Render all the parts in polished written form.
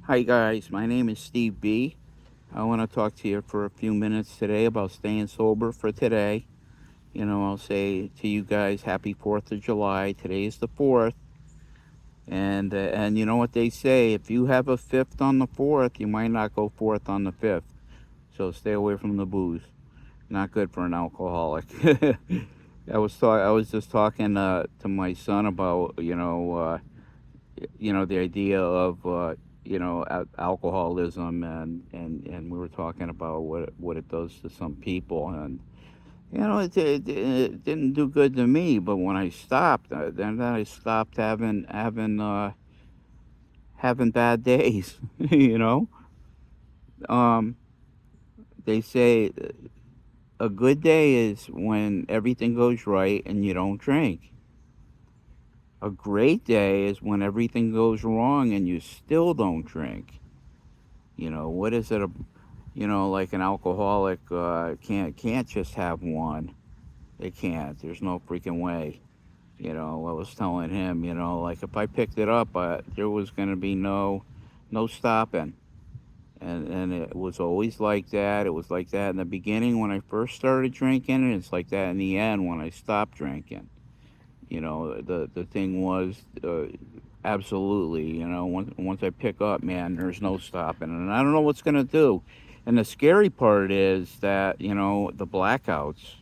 Hi guys, my name is Steve B. I want to talk to you for a few minutes today about staying sober for today. I'll say to you guys, Happy 4th of July. Today is the 4th. And you know what they say, if you have a fifth on the 4th, you might not go fourth on the 5th. So stay away from the booze. Not good for an alcoholic. I was just talking to my son about, the idea of alcoholism, and we were talking about what it does to some people, and it didn't do good to me. But when I stopped, then I stopped having bad days. you know um they say a good day is when everything goes right and you don't drink. A great day is when everything goes wrong and you still don't drink. What is it? Like an alcoholic can't just have one. They can't. There's no freaking way. I was telling him, like if I picked it up, there was gonna be no stopping. And it was always like that. It was like that in the beginning when I first started drinking, and it's like that in the end when I stopped drinking. The thing was, absolutely, once I pick up, man, there's no stopping, and I don't know what's gonna do. And the scary part is that the blackouts.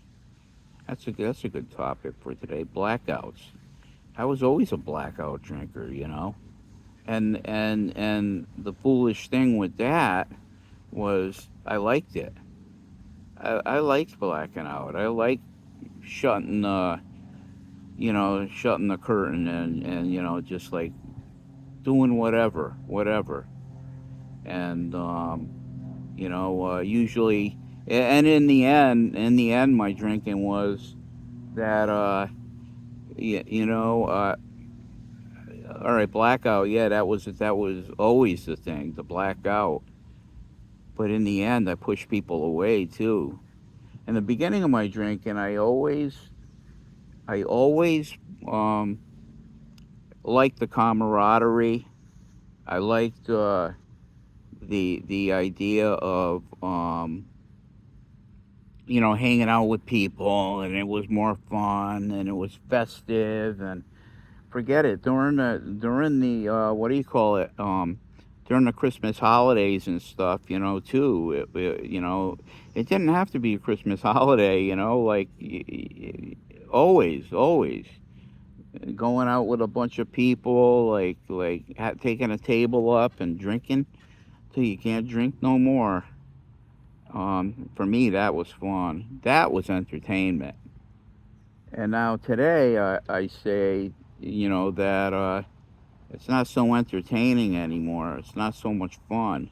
That's a good topic for today. Blackouts. I was always a blackout drinker, and the foolish thing with that was I liked it. I liked blacking out. I liked shutting shutting the curtain, and just like doing whatever. And usually, and in the end, my drinking was that all right, blackout. Yeah, that was always the thing, the blackout. But in the end, I pushed people away too. In the beginning of my drinking, I always um, liked the camaraderie. I liked the idea of hanging out with people, and it was more fun, and it was festive, and forget it during the what do you call it, during the Christmas holidays and stuff, too. It didn't have to be a Christmas holiday, like always going out with a bunch of people, like taking a table up and drinking till you can't drink no more. For me, that was fun. That was entertainment. And now today, I say, that it's not so entertaining anymore. It's not so much fun,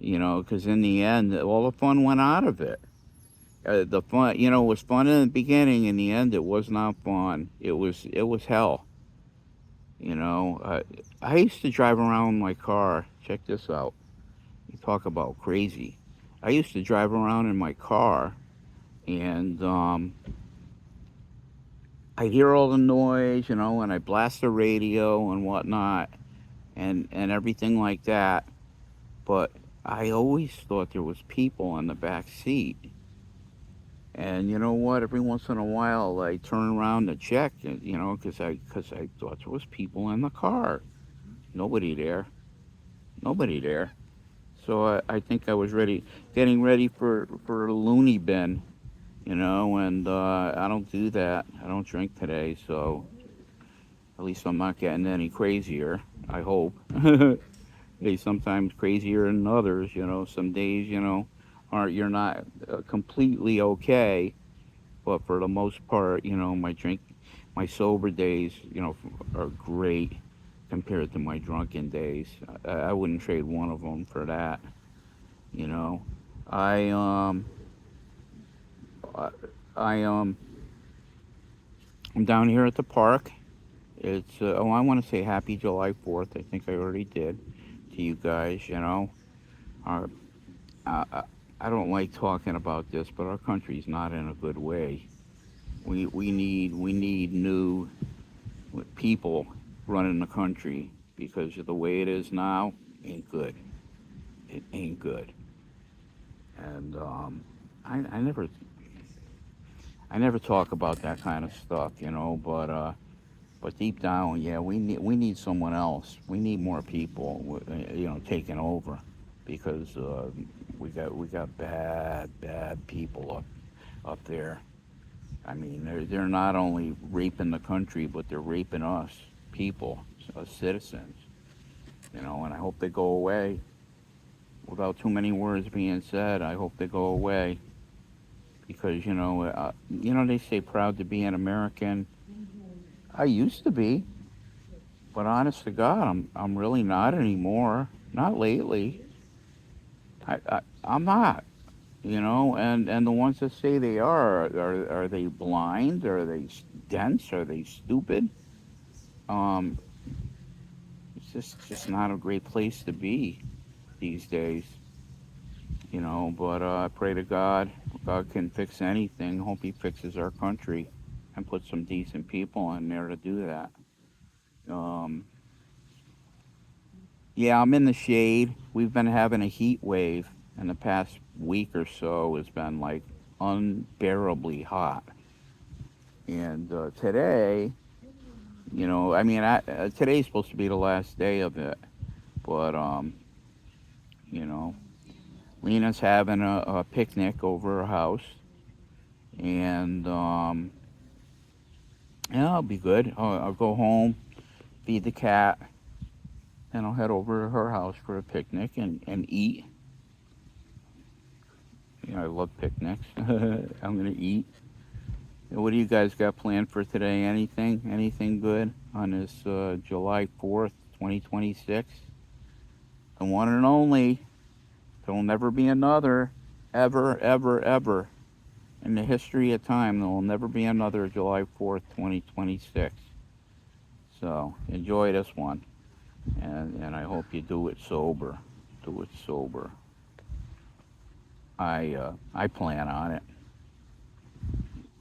because in the end, all the fun went out of it. The fun, was fun in the beginning. In the end, it was not fun. It was hell. I used to drive around in my car. Check this out. You talk about crazy. I used to drive around in my car, and I hear all the noise, and I blast the radio and whatnot, and everything like that. But I always thought there was people in the back seat. And you know what? Every once in a while, I turn around to check, because I thought there was people in the car. Nobody there. Nobody there. So I think I was getting ready for a loony bin, and I don't do that. I don't drink today, so at least I'm not getting any crazier. I hope. They sometimes crazier than others. Some days, aren't you're not completely okay, but for the most part, my sober days, are great compared to my drunken days. I wouldn't trade one of them for that. You know, I I I, I'm down here at the park. I want to say Happy July 4th. I think I already did to you guys. Our I, I don't like talking about this, but our country's not in a good way. We need new people running the country because of the way it is now. ain't good. It ain't good. And I never talk about that kind of stuff, but deep down, yeah, we need someone else. We need more people, taking over, because we got bad people up there. I mean, they're not only raping the country, but they're raping us, people, citizens. And I hope they go away. Without too many words being said, I hope they go away, because they say proud to be an American. I used to be, but honest to God, I'm really not anymore. Not lately. I'm not. And the ones that say they are they blind? Are they dense? Are they stupid? Um, it's just not a great place to be these days. But I pray to God. God can fix anything. Hope He fixes our country and put some decent people in there to do that. Um, yeah, I'm in the shade. We've been having a heat wave, and the past week or so has been like unbearably hot. And today, I mean, today's supposed to be the last day of it, but you know, Lena's having a picnic over her house, and yeah, I'll be good. I'll go home, feed the cat, and I'll head over to her house for a picnic and eat. I love picnics. I'm gonna eat. What do you guys got planned for today? Anything? Anything good on this July 4th, 2026? The one and only. There'll never be another. Ever, ever, ever. In the history of time, there will never be another July 4th, 2026. So enjoy this one. And I hope you do it sober. Do it sober. I plan on it.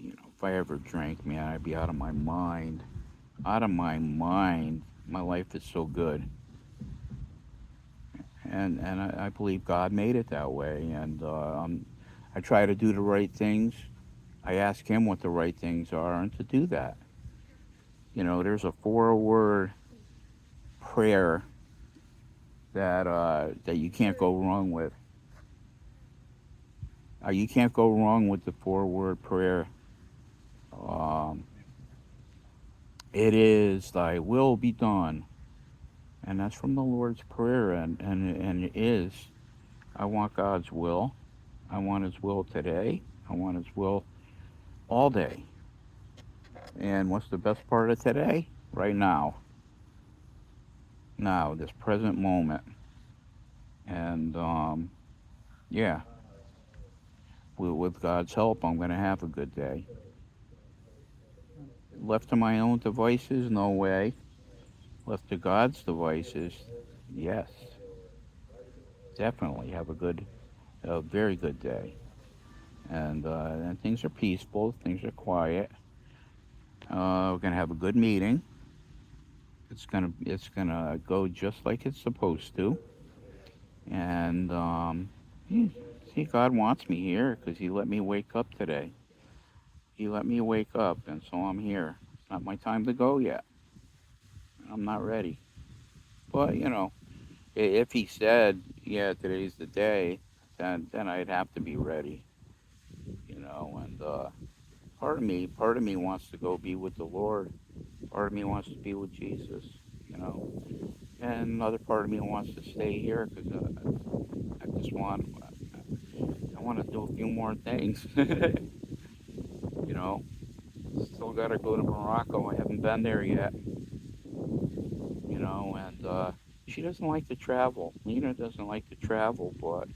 If I ever drank, man, I'd be out of my mind. Out of my mind. My life is so good, and I believe God made it that way. And I try to do the right things. I ask Him what the right things are, and to do that. There's a four-word prayer that you can't go wrong with. You can't go wrong with the four-word prayer. Um, it is Thy will be done, and that's from the Lord's prayer, and it is. I want God's will. I want His will today. I want His will all day. And what's the best part of today? Right now. Now, this present moment. And yeah, with God's help, I'm going to have a good day. Left to my own devices, no way. Left to God's devices, yes. Definitely have a very good day. And things are peaceful, things are quiet. We're going to have a good meeting. It's gonna go just like it's supposed to. And see, God wants me here because He let me wake up today. He let me wake up, and so I'm here. It's not my time to go yet. I'm not ready. But if He said, "Yeah, today's the day," then I'd have to be ready. And part of me wants to go be with the Lord. Part of me wants to be with Jesus. You know, and another part of me wants to stay here because I just want to do a few more things. you know, Still got to go to Morocco. I haven't been there yet. And she doesn't like to travel. Lena doesn't like to travel, but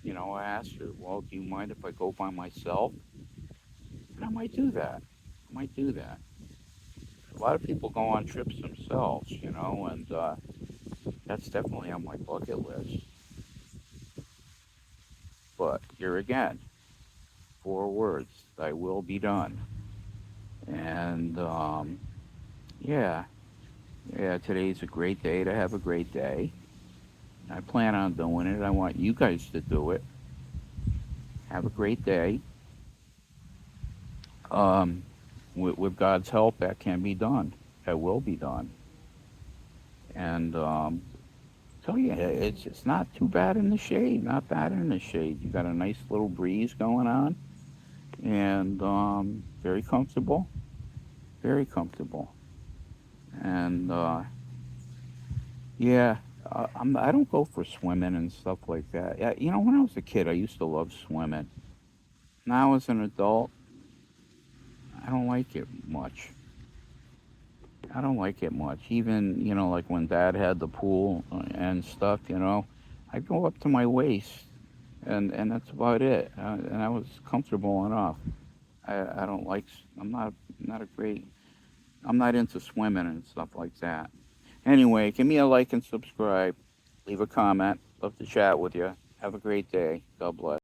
I asked her, well, do you mind if I go by myself? And I might do that. I might do that. A lot of people go on trips themselves, and that's definitely on my bucket list. But here again, four words: "Thy will be done." And yeah, yeah, today's a great day to have a great day. I plan on doing it. I want you guys to do it. Have a great day. Um, with God's help, that can be done. That will be done. And so yeah, it's not too bad in the shade. Not bad in the shade. You got a nice little breeze going on, and very comfortable. Very comfortable. And yeah, I don't go for swimming and stuff like that. Yeah, when I was a kid, I used to love swimming. Now as an adult, I don't like it much. I don't like it much. Even, like when Dad had the pool and stuff, I go up to my waist, and that's about it. And I was comfortable enough. I don't like. I'm not a great. I'm not into swimming and stuff like that. Anyway, give me a like and subscribe. Leave a comment. Love to chat with you. Have a great day. God bless.